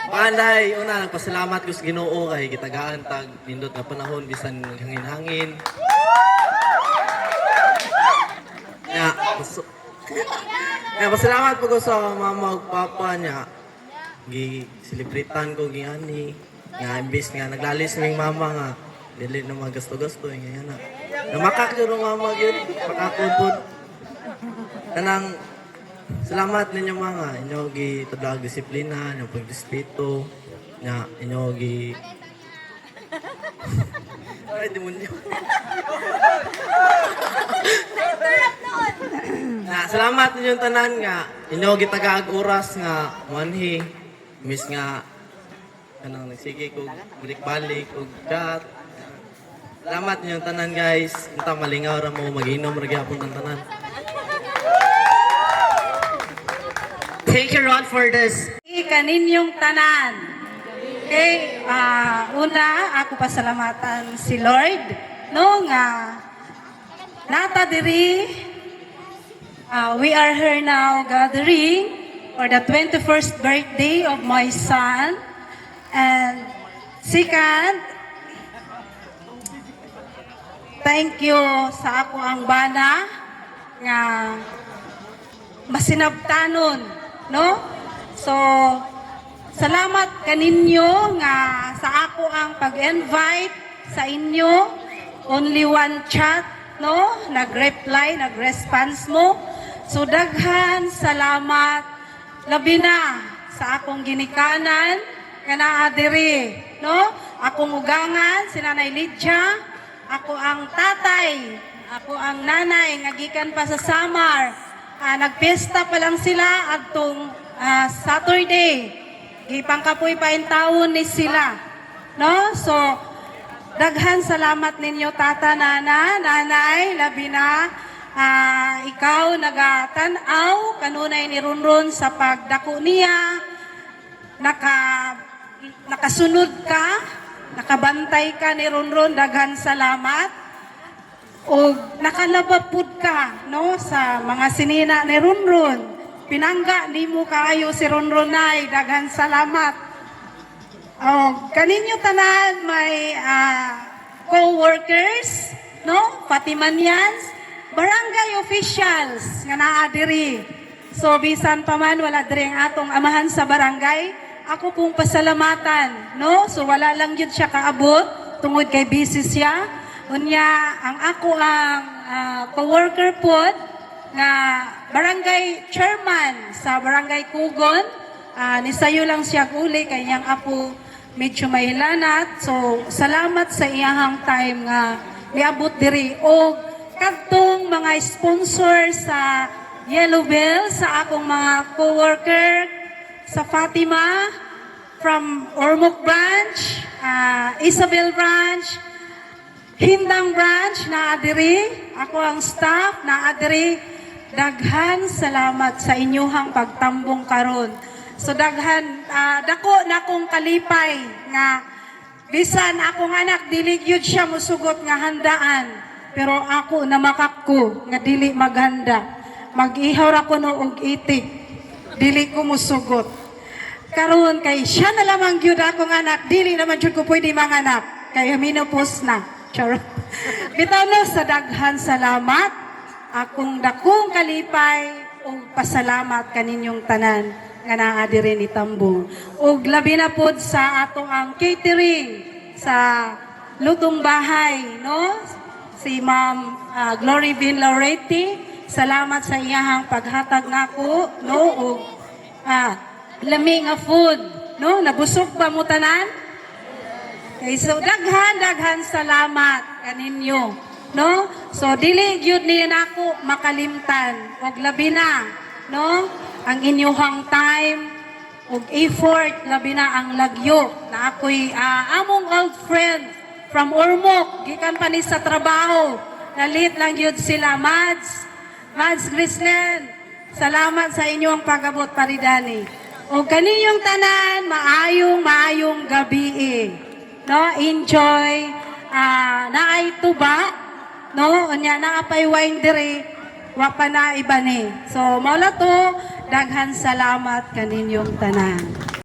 Panday, una, nagpasalamat ko sa Ginoo kay gitagaan tag nindot na panahon bisan hangin-hangin. Ya, pasalamat po ko sa mama ug papa niya. Gi-celebratean ko giani. Nga imbis nga naglalis ning mama nga dili na magasto-gasto nga na. Namakak yung mama gyud, pakakon po. Kanang salamat ninyo mga inyo gi tudlag disiplina, inyo pagrespeto, nya inyo gi ay demonyo. Salamat ninyo tanan nga inyo gitagaag oras nga manhi miss nga kanang nagsige ko balik-balik og chat. Salamat ninyo tanan guys. Unta malingaw ra mo mag-inom ra gyapon ang tanan. Thank you, Ron, for this. Kaninyong tanan. Okay, una, ako pasalamatan si Lord. No, nga, nata diri, we are here now gathering for the 21st birthday of my son. And second, thank you sa ako ang bana nga masinabtanon. No? So, salamat kaninyo nga sa ako ang pag-invite sa inyo. Only one chat, no? Nag-reply, nag-response mo. So, daghan salamat. Labi na sa akong ginikanan nga naa diri, no? Akong ugangan, si Nanay Lydia. Ako ang tatay. Ako ang nanay nga gikan pa sa Samar. Nagpesta pa lang sila adtong Saturday. Gipangkapoy pa in taon ni sila. No? So, daghan salamat ninyo tata, nana, nanay, labi na. Ikaw nagatanaw, kanunay ni Runrun sa pagdako niya. Nakasunod ka, nakabantay ka ni Runrun, daghan salamat. O nakalabapod ka no sa mga sinina ni Runrun. Pinangga ni mo kaayo si Runrun ay daghan salamat. Kaninyo tanan may co-workers, no? Fatimanians, barangay officials nga naa diri. So bisan pa man wala diri ang atong amahan sa barangay, ako pong pasalamatan, no? So wala lang yun siya kaabot tungod kay busy siya. Unya, ang ako ang co-worker po nga barangay chairman sa barangay Kugon. Nisayo lang siya uli kay niyang apo medyo mahilanat. So, salamat sa iyahang time nga niabot diri. O kadtong mga sponsor sa Yellow Bell, sa akong mga co-worker, sa Fatima, from Ormoc Branch, Isabel Branch, Hindang Branch na adiri, ako ang staff na adiri, daghan salamat sa inyuhang pagtambong karon. So daghan, dako na kong kalipay nga bisan akong anak dili gyud siya musugot nga handaan, pero ako namakak ko nga dili maghanda. Mag-ihaw ako no og itik, dili ko musugot. Karon kay siya na lamang gyud akong anak, dili naman jud ko pwede manganak kay menopause na. Bitaw no, sa daghan salamat, akong dakong kalipay o pasalamat kaninyong tanan nga naa diri ni Tambong. Ug labi na pod sa ato ang catering sa lutong bahay, no? Si Ma'am Glory Vin Loretti, salamat sa iyahang paghatag nako, no? Ug lami nga food, no? Nabusog ba mo tanan? Okay, so daghan salamat kaninyo, no? So dili gyud ni nako makalimtan og labi na, no? Ang inyong time og effort, labi na ang lagyo na ako'y among old friend from Ormoc, gikan pa ni sa trabaho. Nalit lang gyud sila Mads Grislen. Salamat sa inyong pag-abot paridani. Og kaninyong tanan maayong gabi. No, enjoy. Naay tuba, no, unya naapay wine diri, wa pa na iba ni. So, mao to, daghan salamat kaninyong tanan.